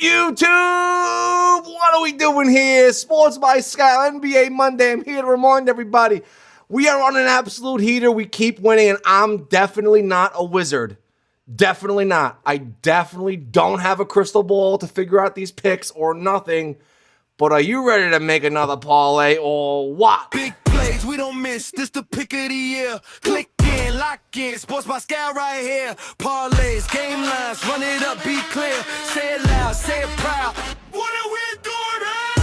YouTube, what are we doing here? Sports by ScaL, NBA Monday. I'm here to remind everybody, we are on an absolute heater. We keep winning, and I'm definitely not a wizard. Definitely not. I definitely don't have a crystal ball to figure out these picks or nothing. But are you ready to make another parlay or what? Big plays, we don't miss. This the pick of the year. Click in, lock in. Sports by ScaL right here. Parlays, game lines, run it up, be clear. Say it loud, say it proud. What are we doing here?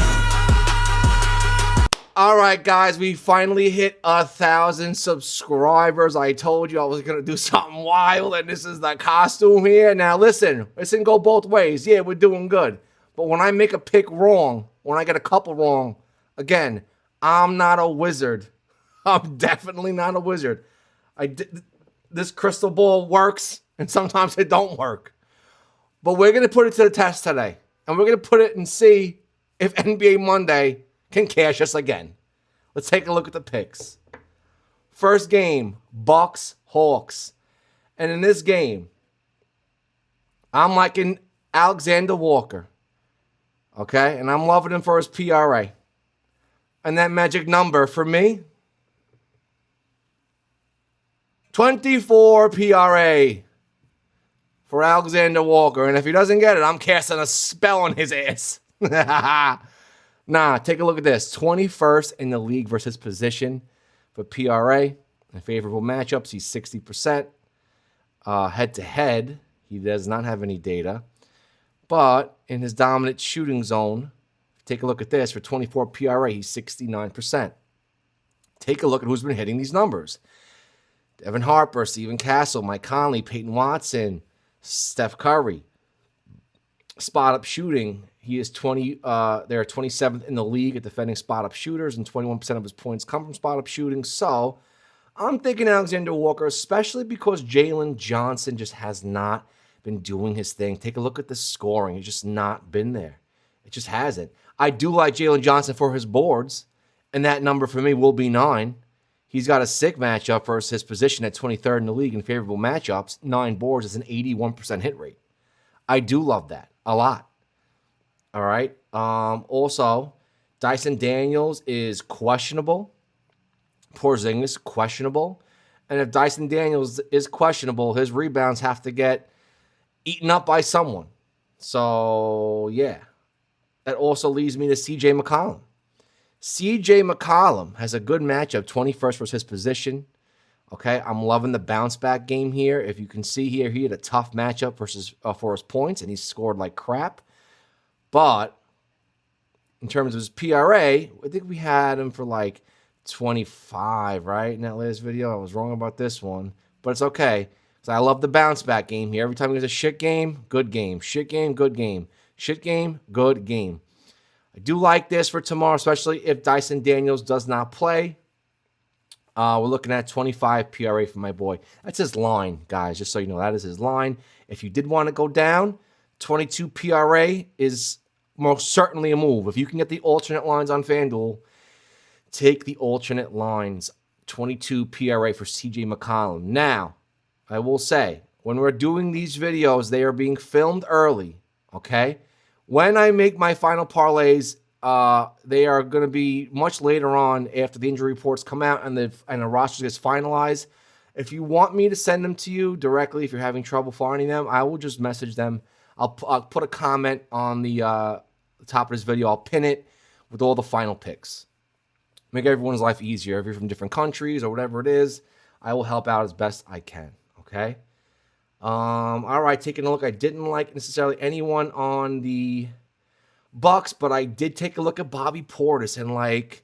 All right, guys, we finally hit 1,000 subscribers. I told you I was going to do something wild, and this is the costume here. Now, listen go both ways. Yeah, we're doing good. But when I make a pick wrong, when I get a couple wrong, again, I'm not a wizard. I'm definitely not a wizard. This crystal ball works, and sometimes it don't work. But we're going to put it to the test today. And we're going to put it and see if NBA Monday can cash us again. Let's take a look at the picks. First game, Bucks, Hawks. And in this game, I'm liking Alexander Walker. Okay? And I'm loving him for his PRA. And that magic number for me, 24 PRA for Alexander Walker. And if he doesn't get it, I'm casting a spell on his ass. Nah, take a look at this. 21st in the league versus position for PRA. In favorable matchups, he's 60%. Head-to-head, he does not have any data. But in his dominant shooting zone, take a look at this. For 24 PRA, he's 69%. Take a look at who's been hitting these numbers. Devin Harper, Stephen Castle, Mike Conley, Peyton Watson, Steph Curry. Spot-up shooting, he is they're 27th in the league at defending spot-up shooters, and 21% of his points come from spot-up shooting. So I'm thinking Alexander Walker, especially because Jalen Johnson just has not been doing his thing. Take a look at the scoring. It's just not been there. It just hasn't. I do like Jalen Johnson for his boards, and that number for me will be 9. He's got a sick matchup versus his position at 23rd in the league in favorable matchups. 9 boards is an 81% hit rate. I do love that a lot. All right. Also, Dyson Daniels is questionable. Porzingis questionable. And if Dyson Daniels is questionable, his rebounds have to get eaten up by someone. So, yeah. That also leads me to CJ McCollum. CJ McCollum has a good matchup, 21st versus his position. Okay, I'm loving the bounce back game here. If you can see here, he had a tough matchup versus for his points, and he scored like crap. But in terms of his PRA, I think we had him for like 25, right? In that last video, I was wrong about this one, but it's okay. So I love the bounce back game here. Every time there's a shit game, good game. Shit game, good game. Shit game, good game. I do like this for tomorrow, especially if Dyson Daniels does not play. We're looking at 25 PRA for my boy. That's his line, guys, just so you know. That is his line. If you did want to go down, 22 PRA is most certainly a move. If you can get the alternate lines on FanDuel, take the alternate lines. 22 PRA for CJ McCollum. Now, I will say, when we're doing these videos, they are being filmed early, okay? When I make my final parlays, they are going to be much later on after the injury reports come out and the roster gets finalized. If you want me to send them to you directly, if you're having trouble finding them, I will just message them. I'll put a comment on the top of this video. I'll pin it with all the final picks. Make everyone's life easier. If you're from different countries or whatever it is, I will help out as best I can, okay? All right, taking a look. I didn't like necessarily anyone on the Bucks, but I did take a look at Bobby Portis, and like,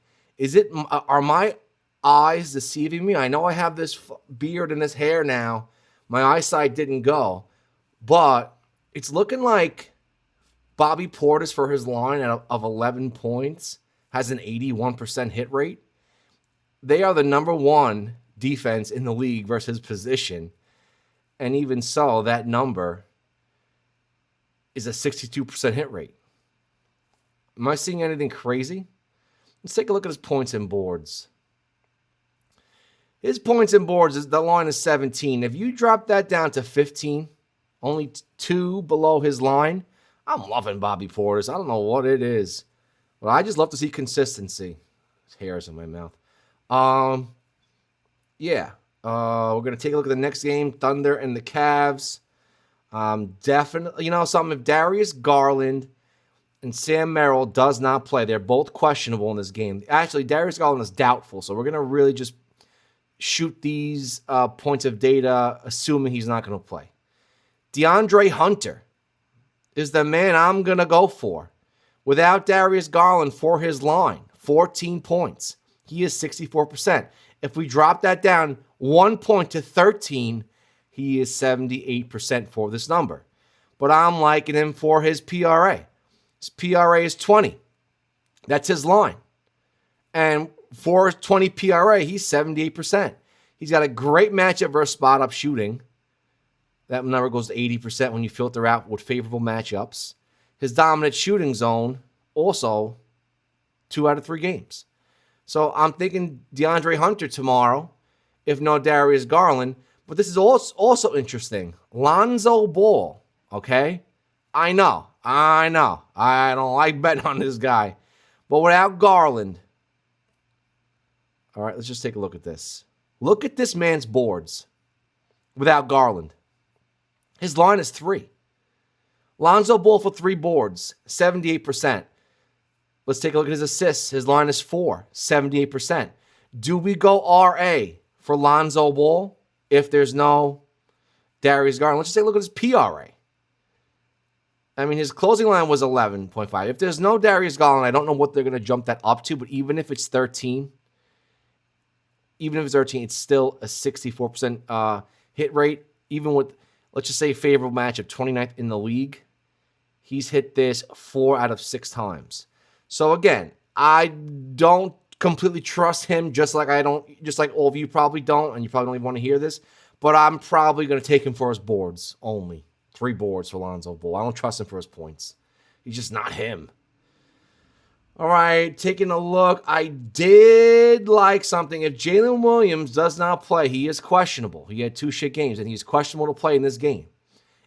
are my eyes deceiving me? I know I have this beard and this hair now. My eyesight didn't go, but it's looking like Bobby Portis for his line of 11 points has an 81% hit rate. They are the number 1 defense in the league versus position, and even so, that number is a 62% hit rate. Am I seeing anything crazy? Let's take a look at his points and boards. His points and boards, the line is 17. If you drop that down to 15, only 2 below his line, I'm loving Bobby Portis. I don't know what it is, but I just love to see consistency. There's hairs in my mouth. Yeah. We're gonna take a look at the next game, Thunder and the Cavs. Definitely, something. If Darius Garland and Sam Merrill does not play, they're both questionable in this game. Actually, Darius Garland is doubtful, so we're gonna really just shoot these points of data, assuming he's not gonna play. DeAndre Hunter is the man I'm going to go for. Without Darius Garland for his line, 14 points. He is 64%. If we drop that down 1 point to 13, he is 78% for this number. But I'm liking him for his PRA. His PRA is 20. That's his line. And for 20 PRA, he's 78%. He's got a great matchup versus spot-up shooting. That number goes to 80% when you filter out with favorable matchups. His dominant shooting zone, also 2 out of 3 games. So I'm thinking DeAndre Hunter tomorrow, if no Darius Garland. But this is also interesting. Lonzo Ball, okay? I know. I don't like betting on this guy. But without Garland, all right, let's just take a look at this. Look at this man's boards without Garland. His line is 3. Lonzo Ball for 3 boards, 78%. Let's take a look at his assists. His line is 4, 78%. Do we go RA for Lonzo Ball if there's no Darius Garland? Let's just take a look at his PRA. I mean, his closing line was 11.5. If there's no Darius Garland, I don't know what they're going to jump that up to, but even if it's 13, it's still a 64% hit rate, even with, let's just say, favorable matchup, 29th in the league. He's hit this 4 out of 6 times. So again, I don't completely trust him, just like all of you probably don't, and you probably don't even want to hear this, but I'm probably going to take him for his boards only. 3 boards for Lonzo Ball. I don't trust him for his points. He's just not him. All right, taking a look. I did like something. If Jalen Williams does not play, he is questionable. He had 2 shit games, and he's questionable to play in this game.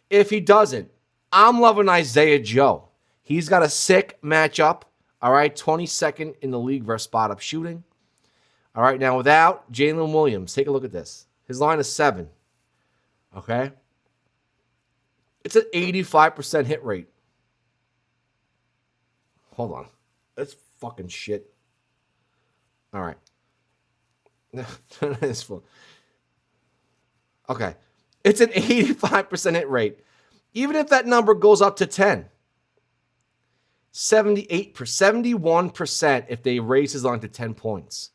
If he doesn't, I'm loving Isaiah Joe. He's got a sick matchup. All right, 22nd in the league versus spot-up shooting. All right, now without Jalen Williams, take a look at this. His line is 7. Okay? It's an 85% hit rate. Hold on. That's fucking shit. All right. Okay. It's an 85% hit rate. Even if that number goes up to 10. 71% if they raise his line to 10 points.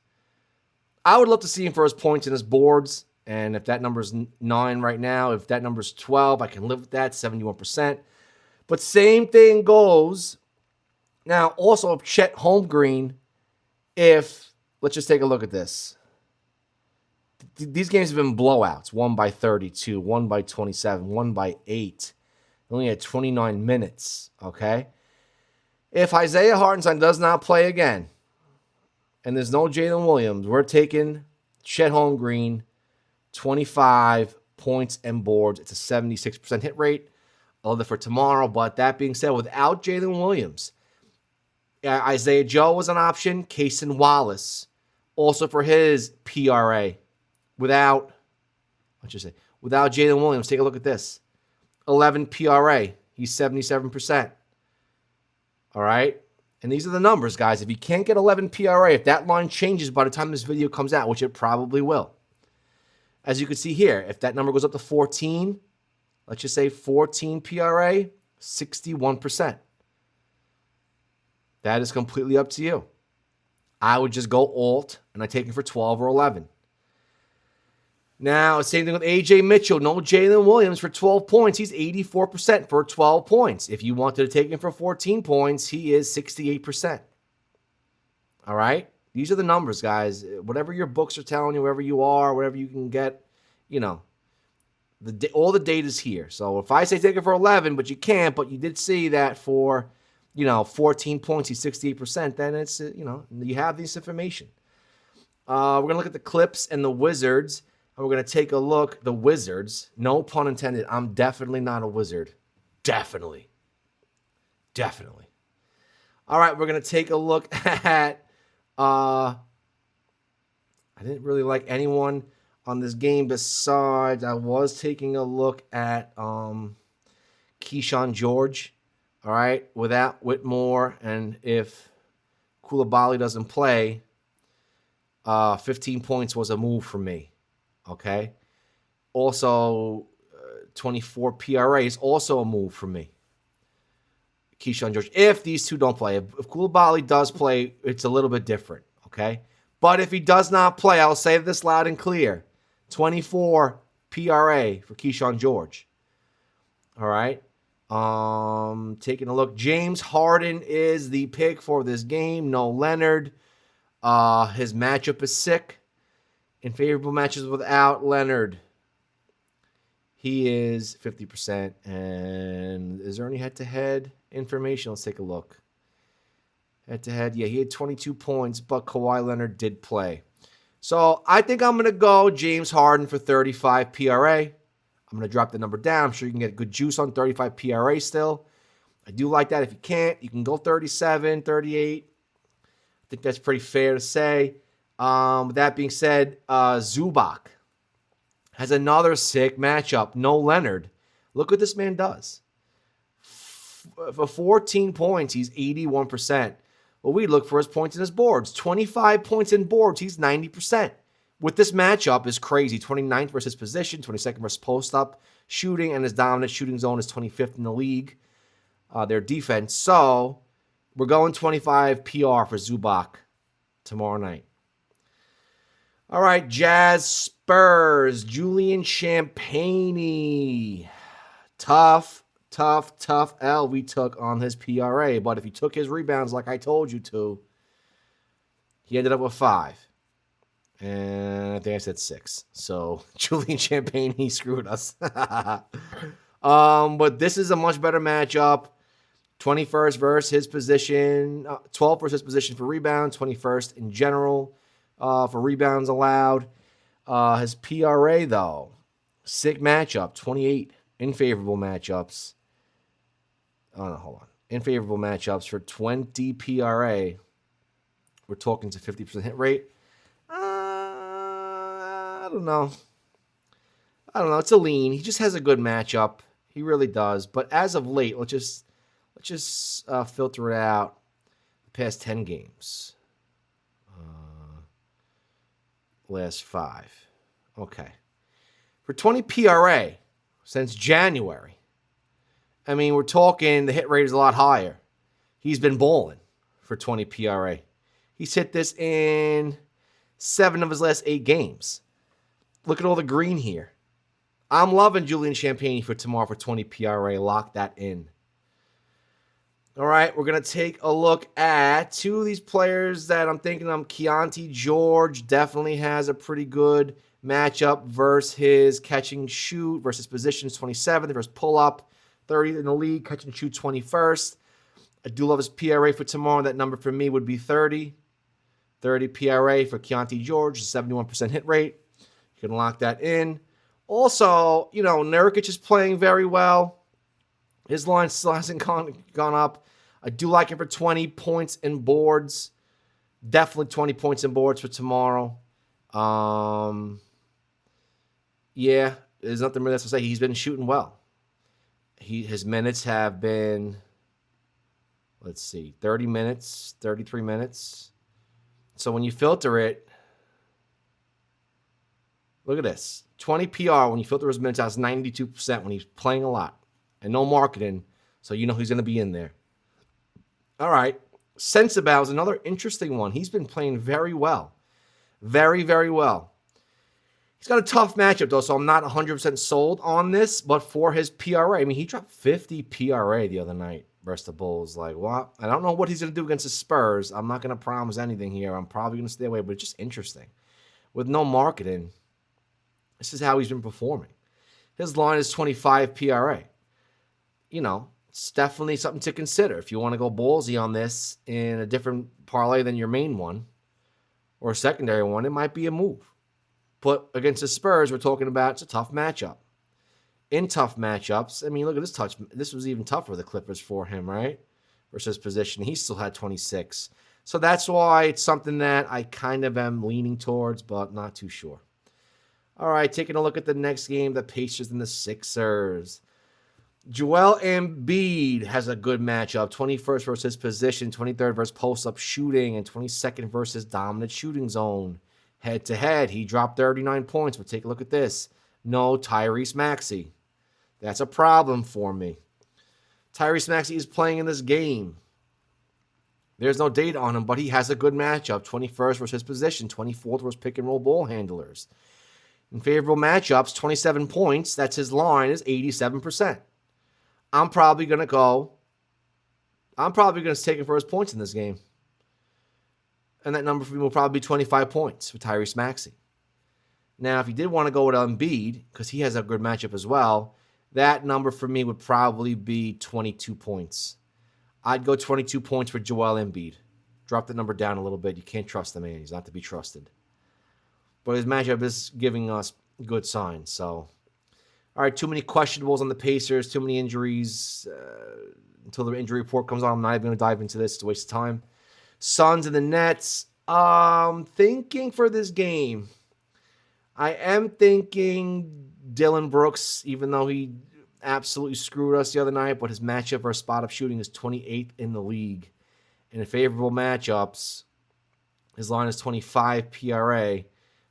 I would love to see him for his points and his boards. And if that number's 9 right now, if that number's 12, I can live with that, 71%. But same thing goes. Now, also, Chet Holmgren, let's just take a look at this. These games have been blowouts. 1 by 32, 1 by 27, 1 by 8. Only had 29 minutes, okay? If Isaiah Hartenstein does not play again, and there's no Jalen Williams, we're taking Chet Holmgren, 25 points and boards. It's a 76% hit rate. I'll leave it for tomorrow. But that being said, without Jalen Williams, Isaiah Joe was an option. Cason Wallace, also for his PRA. Without Jalen Williams, take a look at this. 11 PRA. He's 77%. All right? And these are the numbers, guys. If you can't get 11 PRA, if that line changes by the time this video comes out, which it probably will, as you can see here, if that number goes up to 14, let's just say 14 PRA, 61%. That is completely up to you. I would just go alt, and I take it for 12 or 11. Now, same thing with A.J. Mitchell. No Jalen Williams for 12 points. He's 84% for 12 points. If you wanted to take him for 14 points, he is 68%. All right? These are the numbers, guys. Whatever your books are telling you, wherever you are, wherever you can get, all the data's here. So if I say take it for 11, but you can't, but you did see that for, 14 points, he's 68%, then it's, you have this information. We're going to look at the Clips and the Wizards. And we're going to take a look. The Wizards, no pun intended. I'm definitely not a wizard. Definitely. Definitely. All right, we're going to take a look at I didn't really like anyone on this game besides I was taking a look at Keyshawn George. All right, without Whitmore, and if Koulibaly doesn't play, 15 points was a move for me. Okay. Also, 24 PRA is also a move for me. Keyshawn George, if these two don't play. If Koulibaly does play, it's a little bit different. Okay. But if he does not play, I'll say this loud and clear. 24 PRA for Keyshawn George. All right. Taking a look. James Harden is the pick for this game. No Leonard. His matchup is sick. In favorable matches without Leonard, he is 50%. And is there any head-to-head information? Let's take a look. Head-to-head, yeah, he had 22 points, but Kawhi Leonard did play. So I think I'm going to go James Harden for 35 PRA. I'm going to drop the number down. I'm sure you can get good juice on 35 PRA still. I do like that. If you can't, you can go 37, 38. I think that's pretty fair to say. With that being said, Zubac has another sick matchup. No Leonard. Look what this man does. For 14 points, he's 81%. Well, we look for his points and his boards. 25 points in boards, he's 90%. With this matchup is crazy. 29th versus position, 22nd versus post-up shooting, and his dominant shooting zone is 25th in the league. Their defense. So we're going 25 PR for Zubac tomorrow night. All right, Jazz Spurs. Julian Champagnie. Tough L we took on his PRA. But if he took his rebounds like I told you to, he ended up with 5. And I think I said 6. So Julian Champagnie screwed us. But this is a much better matchup. 21st versus his position. 12th versus his position for rebounds. 21st in general for rebounds allowed. His PRA, though, sick matchup. 28 in favorable matchups. Oh, no, hold on. In favorable matchups for 20 PRA. We're talking to 50% hit rate. I don't know. It's a lean. He just has a good matchup. He really does. But as of late, let's just filter it out. The past 10 games. Last 5. Okay. For 20 PRA since January. I mean, we're talking the hit rate is a lot higher. He's been balling for 20 PRA. He's hit this in 7 of his last 8 games. Look at all the green here. I'm loving Julian Champagnie for tomorrow for 20 PRA. Lock that in. All right, we're going to take a look at 2 of these players that I'm thinking of. Keontae George definitely has a pretty good matchup versus his catch and shoot versus positions 27th versus pull-up 30th in the league, catch and shoot 21st. I do love his PRA for tomorrow. That number for me would be 30. 30 PRA for Keontae George, 71% hit rate. You can lock that in. Also, Nurkic is playing very well. His line still hasn't gone up. I do like him for 20 points and boards. Definitely 20 points and boards for tomorrow. Yeah, there's nothing really else to say. He's been shooting well. His minutes have been, 30 minutes, 33 minutes. So when you filter it, look at this. 20 PR, when you filter his minutes out, it's 92% when he's playing a lot. And no marketing, so you know he's going to be in there. All right. Sensabaugh is another interesting one. He's been playing very well. Very, very well. He's got a tough matchup, though, so I'm not 100% sold on this. But for his PRA, I mean, he dropped 50 PRA the other night versus the Bulls. Like, what? I don't know what he's going to do against the Spurs. I'm not going to promise anything here. I'm probably going to stay away, but it's just interesting. With no marketing, this is how he's been performing. His line is 25 PRA. It's definitely something to consider. If you want to go ballsy on this in a different parlay than your main one or a secondary one, it might be a move. But against the Spurs, we're talking about it's a tough matchup. In tough matchups, I mean, look at this touch. This was even tougher, the Clippers, for him, right? versus position. He still had 26. So that's why it's something that I kind of am leaning towards, but not too sure. All right, taking a look at the next game, the Pacers and the Sixers. Joel Embiid has a good matchup. 21st versus position, 23rd versus post-up shooting, and 22nd versus dominant shooting zone. Head-to-head, he dropped 39 points, but take a look at this. No Tyrese Maxey. That's a problem for me. Tyrese Maxey is playing in this game. There's no data on him, but he has a good matchup. 21st versus position, 24th versus pick-and-roll ball handlers. In favorable matchups, 27 points, that's his line, is 87%. I'm probably going to take him for his points in this game. And that number for me will probably be 25 points for Tyrese Maxey. Now, if you did want to go with Embiid, because he has a good matchup as well, that number for me would probably be 22 points. I'd go 22 points for Joel Embiid. Drop the number down a little bit. You can't trust the man. He's not to be trusted. But his matchup is giving us good signs. So, all right, too many questionables on the Pacers, too many injuries. Until the injury report comes on, I'm not even going to dive into this. It's a waste of time. Suns and the Nets. Thinking for this game, I am thinking Dylan Brooks, even though he absolutely screwed us the other night, but his matchup for spot-up shooting is 28th in the league. And in favorable matchups, his line is 25 PRA,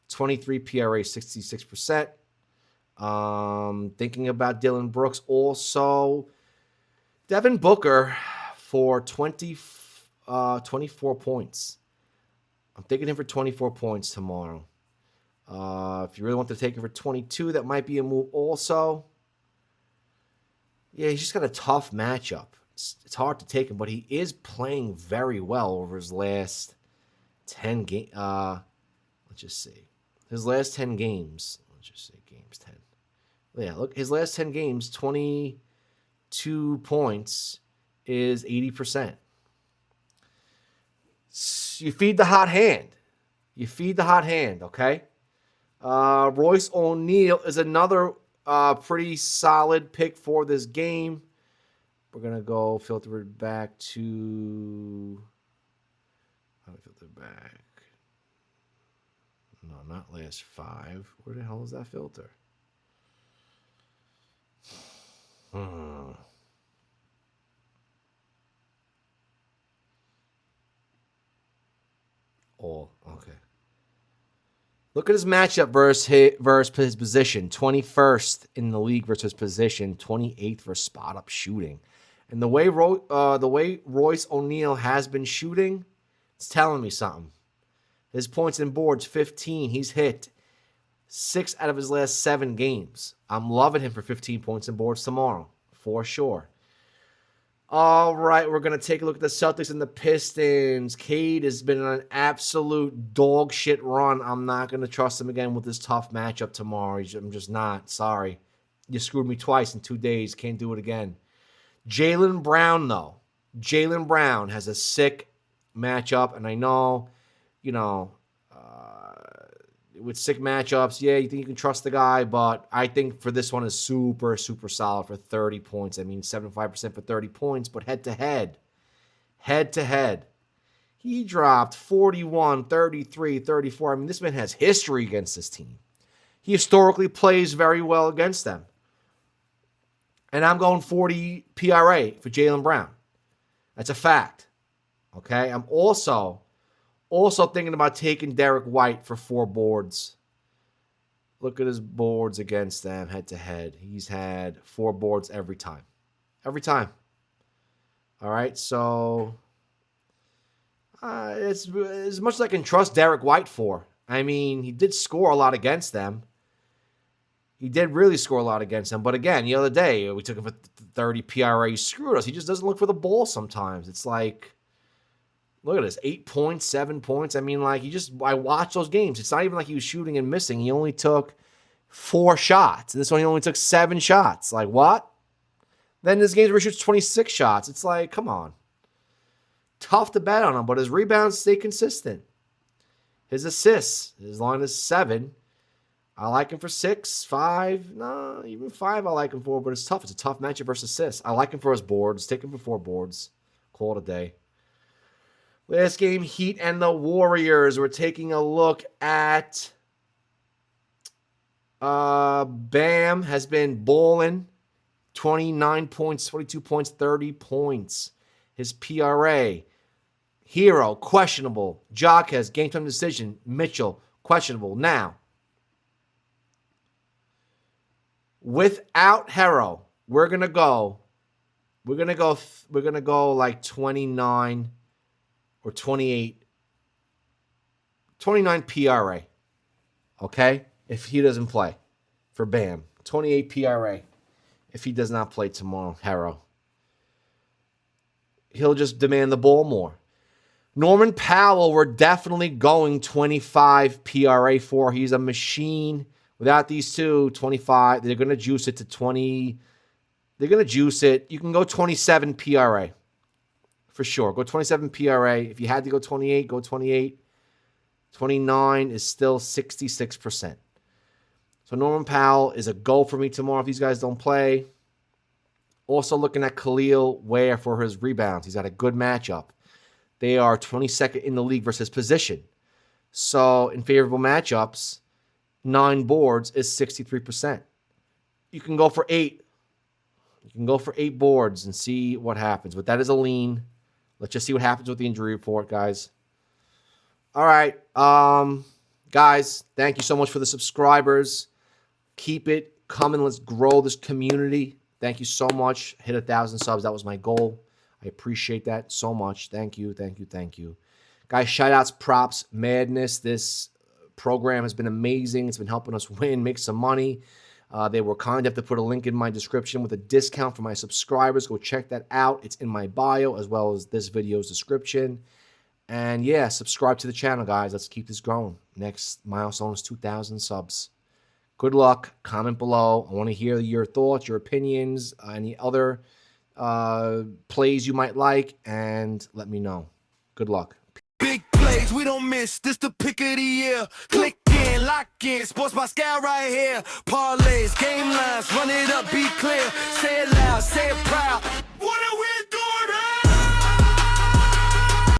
23 PRA, 66%. Thinking about Dylan Brooks also. Devin Booker for 24 points. I'm thinking him for 24 points tomorrow. If you really want to take him for 22, that might be a move also. Yeah, he's just got a tough matchup. It's hard to take him, but he is playing very well over his last 10 games. Let's just see. His last 10 games. Let's just say games 10. Yeah, look, his last 10 games, 22 points is 80%. You feed the hot hand. Okay? Royce O'Neal is another pretty solid pick for this game. We're going to go filter it back to... How do I filter it back? No, not last 5. Where the hell is that filter? All. Okay. Look at his matchup versus his position. 21st in the league versus position. 28th for spot-up shooting. And the way Royce O'Neal has been shooting, it's telling me something. His points and boards, 15. He's hit 6 out of his last 7 games. I'm loving him for 15 points and boards tomorrow, for sure. All right, we're going to take a look at the Celtics and the Pistons. Cade has been on an absolute dog shit run. I'm not going to trust him again with this tough matchup tomorrow. I'm just not. Sorry. You screwed me twice in 2 days. Can't do it again. Jaylen Brown, though. Jaylen Brown has a sick matchup, and I know, with sick matchups, yeah, you think you can trust the guy, but I think for this one is super, super solid for 30 points. I mean, 75% for 30 points, but head-to-head, he dropped 41, 33, 34. I mean, this man has history against this team. He historically plays very well against them. And I'm going 40 PRA for Jaylen Brown. That's a fact. Okay? I'm also thinking about taking Derek White for 4 boards. Look at his boards against them head-to-head. He's had 4 boards every time. Every time. All right? So, it's as much as I can trust Derek White for. I mean, he did score a lot against them. He did really score a lot against them. But again, the other day, we took him for 30 PRA. He screwed us. He just doesn't look for the ball sometimes. It's like, look at this, 8 points, 7 points. I mean, like, I watched those games. It's not even like he was shooting and missing. He only took 4 shots. And this one, he only took 7 shots. Like, what? Then this game where he shoots 26 shots. It's like, come on. Tough to bet on him, but his rebounds stay consistent. His assists, his line is 7. I like him for 6, 5. No, even 5 I like him for, but it's tough. It's a tough matchup versus assists. I like him for his boards. Take him for 4 boards. Call it a day. Last game, Heat and the Warriors. We're taking a look at Bam has been balling. 29 points, 22 points, 30 points. His PRA. Hero, questionable. Jaquez, game time decision. Mitchell, questionable. Now, without Hero, we're gonna go like 29 or 28. 29 PRA. Okay? If he doesn't play for Bam. 28 PRA. If he does not play tomorrow, Hero. He'll just demand the ball more. Norman Powell, we're definitely going 25 PRA for. He's a machine. Without these two, 25. They're going to juice it to 20. They're going to juice it. You can go 27 PRA. For sure. Go 27 PRA. If you had to go 28, go 28. 29 is still 66%. So Norman Powell is a go for me tomorrow if these guys don't play. Also looking at Khalil Ware for his rebounds. He's got a good matchup. They are 22nd in the league versus position. So in favorable matchups, 9 boards is 63%. You can go for 8. You can go for 8 boards and see what happens. But that is a lean. Let's just see what happens with the injury report, guys. All right. Guys, thank you so much for the subscribers. Keep it coming. Let's grow this community. Thank you so much. Hit 1,000 subs. That was my goal. I appreciate that so much. Thank you, thank you, thank you. Guys, shout-outs, Props Madness. This program has been amazing. It's been helping us win, make some money. They were kind enough to put a link in my description with a discount for my subscribers. Go check that out. It's in my bio as well as this video's description. And yeah, subscribe to the channel, guys. Let's keep this growing. Next milestone is 2,000 subs. Good luck. Comment below. I want to hear your thoughts, your opinions, any other plays you might like, and let me know. Good luck. Big plays, we don't miss. This the pick of the year. Click in, lock in. Sports by ScaL right here. Parlays, game lines, run it up, be clear. Say it loud, say it proud. What a win!